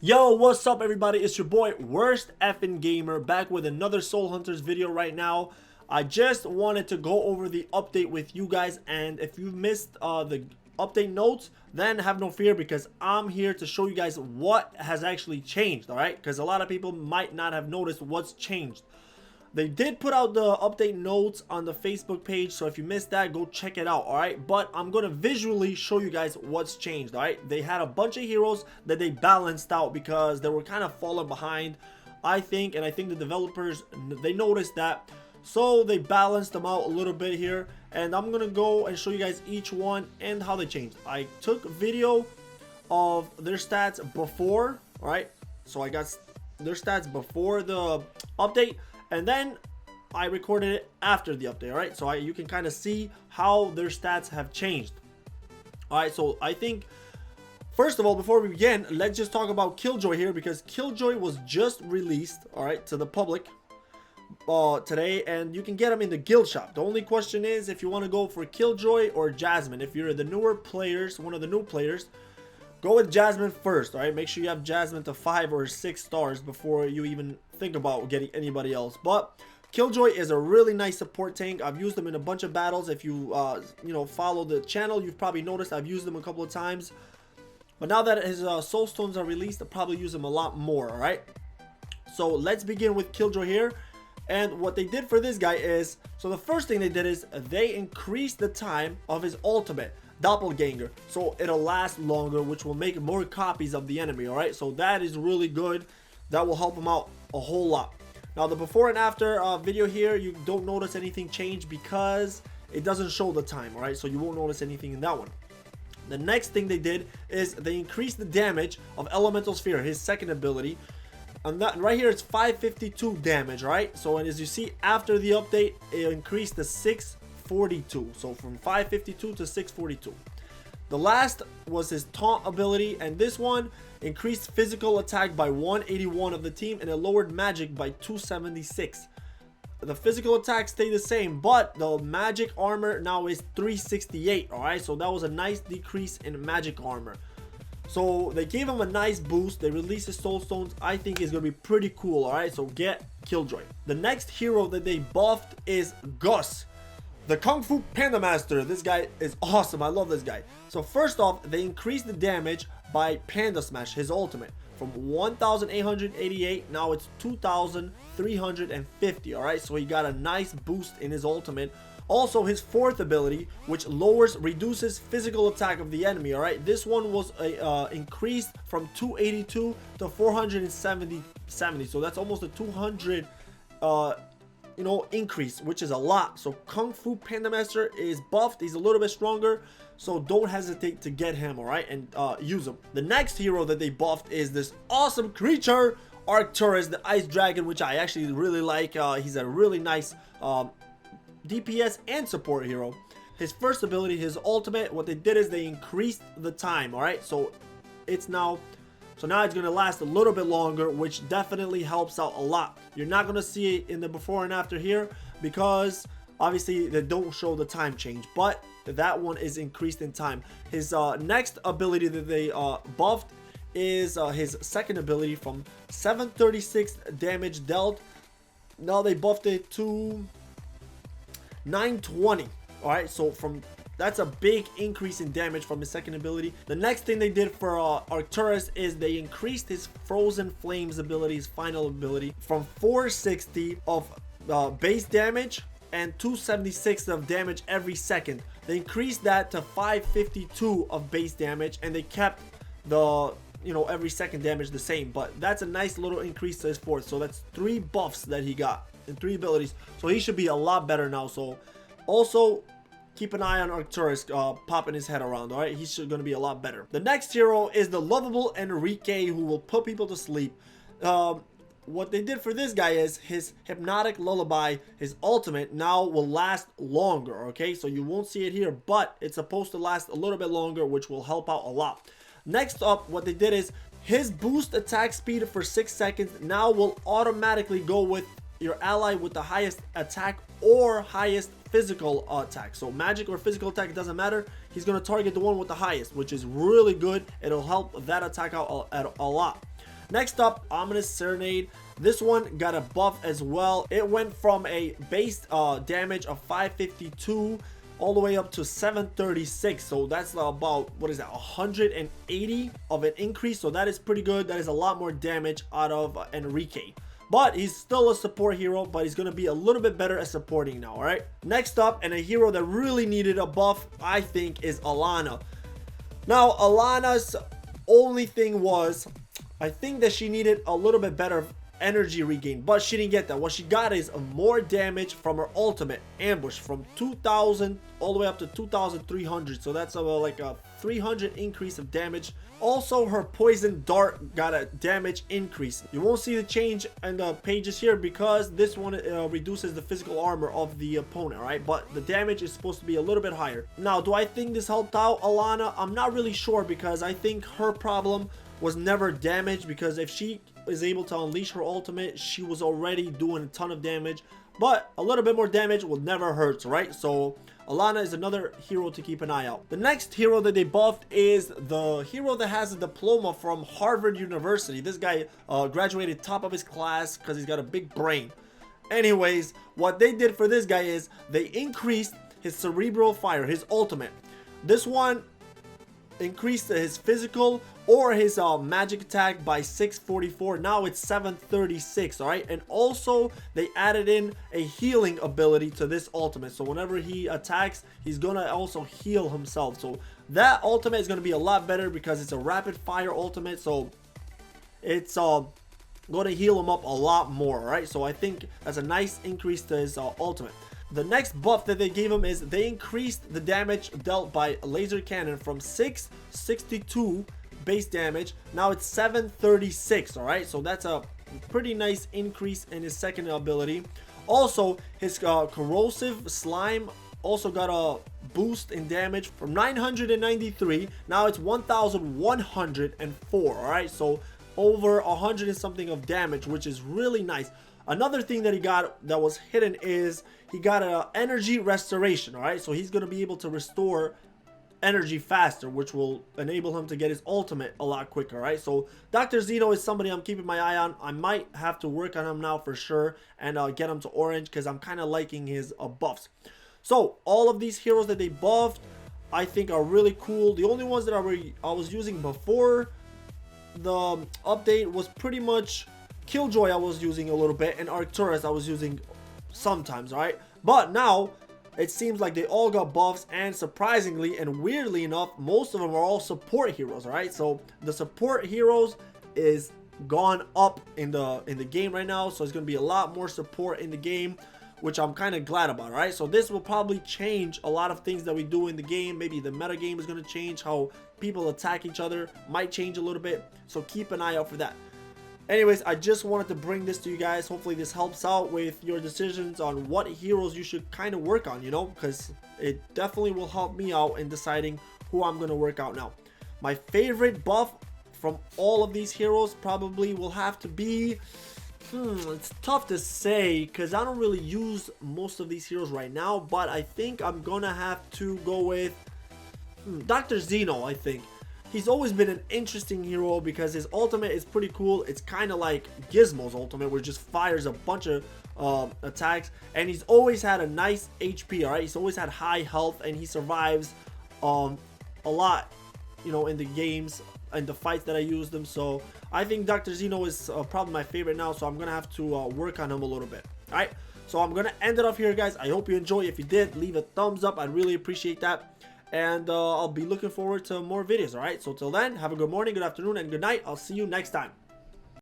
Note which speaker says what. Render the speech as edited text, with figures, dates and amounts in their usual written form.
Speaker 1: Yo, what's up everybody? It's your boy Worst Effin' Gamer back with another Soul Hunters video right now. I just wanted to go over the update with you guys, and if you missed the update notes, then have no fear because I'm here to show you guys what has actually changed, alright? Because a lot of people might not have noticed what's changed. They did put out the update notes on the Facebook page, so if you missed that, go check it out, alright? But I'm gonna visually show you guys what's changed, alright? They had a bunch of heroes that they balanced out because they were kind of falling behind, I think, and I think the developers, they noticed that, so they balanced them out a little bit here, and I'm gonna go and show you guys each one and how they changed. I took video of their stats before, alright? So I got their stats before the update, and then I recorded it after the update, alright? So you can kind of see how their stats have changed. Alright, so I think, first of all, before we begin, let's just talk about Killjoy here, because Killjoy was just released, alright, to the public today, and you can get them in the guild shop. The only question is if you want to go for Killjoy or Jasmine. If you're the newer players, one of the new players, go with Jasmine first, alright? Make sure you have Jasmine to 5 or 6 stars before you even think about getting anybody else. But Killjoy is a really nice support tank. I've used them in a bunch of battles. If you follow the channel, you've probably noticed I've used them a couple of times. But now that his soul stones are released, I'll probably use them a lot more, alright? So let's begin with Killjoy here. And what they did for this guy is, so the first thing they did is they increased the time of his ultimate Doppelganger, so it'll last longer, which will make more copies of the enemy. Alright, so that is really good. That will help him out a whole lot. Now the before and after video here, you don't notice anything change because it doesn't show the time. Alright, so you won't notice anything in that one. The next thing they did is they increased the damage of Elemental Sphere, his second ability. And that right here, it's 552 damage, right? So, and as you see, after the update, it increased to 642. So from 552 to 642. The last was his taunt ability, and this one increased physical attack by 181 of the team, and it lowered magic by 276. The physical attack stayed the same, but the magic armor now is 368. All right, so that was a nice decrease in magic armor. So they gave him a nice boost. They released his soul stones. I think it's gonna be pretty cool. All right, so get Killjoy. The next hero that they buffed is Gus, the Kung Fu Panda Master. This guy is awesome. I love this guy. So first off, they increased the damage by Panda Smash, his ultimate, from 1,888. Now it's 2,350. All right, so he got a nice boost in his ultimate. Also, his fourth ability, which reduces physical attack of the enemy. All right, this one was increased from 282 to 470. So that's almost a 200 increase, which is a lot. So Kung Fu Panda Master is buffed. He's a little bit stronger, so don't hesitate to get him, all right, and use him. The next hero that they buffed is this awesome creature, ARCTURUS, the ice dragon, which I actually really like. He's a really nice DPS and support hero. His first ability, his ultimate, what they did is they increased the time. All right, so now it's gonna last a little bit longer, which definitely helps out a lot. You're not gonna see it in the before and after here because obviously they don't show the time change, but that one is increased in time. His next ability that they buffed is his second ability, from 736 damage dealt. Now they buffed it to 920. All right, so that's a big increase in damage from his second ability. The next thing they did for ARCTURUS is they increased his Frozen Flames ability, his final ability, from 460 of base damage and 276 of damage every second. They increased that to 552 of base damage, and they kept the every second damage the same, but that's a nice little increase to his fourth. So that's 3 buffs that he got and 3 abilities, so he should be a lot better now. So also keep an eye on ARCTURUS popping his head around. All right, he's gonna be a lot better. The next hero is the lovable Enrique, who will put people to sleep. What they did for this guy is his hypnotic lullaby, his ultimate, now will last longer. Okay, so you won't see it here, but it's supposed to last a little bit longer, which will help out a lot. Next up, what they did is his boost attack speed for 6 seconds now will automatically go with your ally with the highest attack or highest physical attack. So magic or physical attack, it doesn't matter. He's going to target the one with the highest, which is really good. It'll help that attack out a lot. Next up, Ominous Serenade. This one got a buff as well. It went from a base damage of 552 all the way up to 736. So that's about, what is that, 180 of an increase. So that is pretty good. That is a lot more damage out of Enrique. But he's still a support hero, but he's going to be a little bit better at supporting now, all right? Next up, and a hero that really needed a buff, I think, is Alana. Now, Alana's only thing was, I think that she needed a little bit better energy regain, but she didn't get that. What she got is more damage from her ultimate ambush from 2000 all the way up to 2300. So that's like a 300 increase of damage. Also, her poison dart got a damage increase. You won't see the change in the pages here because this one reduces the physical armor of the opponent, right? But the damage is supposed to be a little bit higher. Now, do I think this helped out Alana? I'm not really sure because I think her problem was never damage, because if she is able to unleash her ultimate, she was already doing a ton of damage, but a little bit more damage will never hurt, right? So Alana is another hero to keep an eye out. The next hero that they buffed is the hero that has a diploma from Harvard University. This guy graduated top of his class because he's got a big brain. Anyways, what they did for this guy is they increased his cerebral fire, his ultimate. This one increased his physical or his magic attack by 644. Now it's 736, all right? And also they added in a healing ability to this ultimate, so whenever he attacks, he's gonna also heal himself. So that ultimate is gonna be a lot better because it's a rapid fire ultimate, so it's gonna heal him up a lot more, right? So I think that's a nice increase to his ultimate. The next buff that they gave him is they increased the damage dealt by a laser cannon from 662 base damage. Now it's 736, all right? So that's a pretty nice increase in his second ability. Also, his corrosive slime also got a boost in damage from 993. Now it's 1104, all right? So over 100 and something of damage, which is really nice. Another thing that he got that was hidden is he got an energy restoration, all right? So he's going to be able to restore energy faster, which will enable him to get his ultimate a lot quicker, all right? So Dr. Zeno is somebody I'm keeping my eye on. I might have to work on him now for sure and get him to orange because I'm kind of liking his buffs. So all of these heroes that they buffed, I think are really cool. The only ones that I was using before the update was pretty much Killjoy. I was using a little bit, and ARCTURUS I was using sometimes, all right? But now it seems like they all got buffs, and surprisingly and weirdly enough, most of them are all support heroes, all right? So the support heroes is gone up in the game right now, so it's going to be a lot more support in the game, which I'm kind of glad about, all right? So this will probably change a lot of things that we do in the game. Maybe the meta game is going to change, how people attack each other might change a little bit, so keep an eye out for that. Anyways, I just wanted to bring this to you guys. Hopefully this helps out with your decisions on what heroes you should kind of work on, you know, because it definitely will help me out in deciding who I'm going to work out now. My favorite buff from all of these heroes probably will have to be, it's tough to say because I don't really use most of these heroes right now, but I think I'm going to have to go with Dr. Zeno, I think. He's always been an interesting hero because his ultimate is pretty cool. It's kind of like Gizmo's ultimate, where it just fires a bunch of attacks, and he's always had a nice HP, all right? He's always had high health, and he survives a lot, you know, in the games and the fights that I use them. So I think Dr. Zeno is probably my favorite now, so I'm going to have to work on him a little bit, all right? So I'm going to end it off here, guys. I hope you enjoy. If you did, leave a thumbs up. I'd really appreciate that. And I'll be looking forward to more videos, all right? So till then, have a good morning, good afternoon, and good night. I'll see you next time.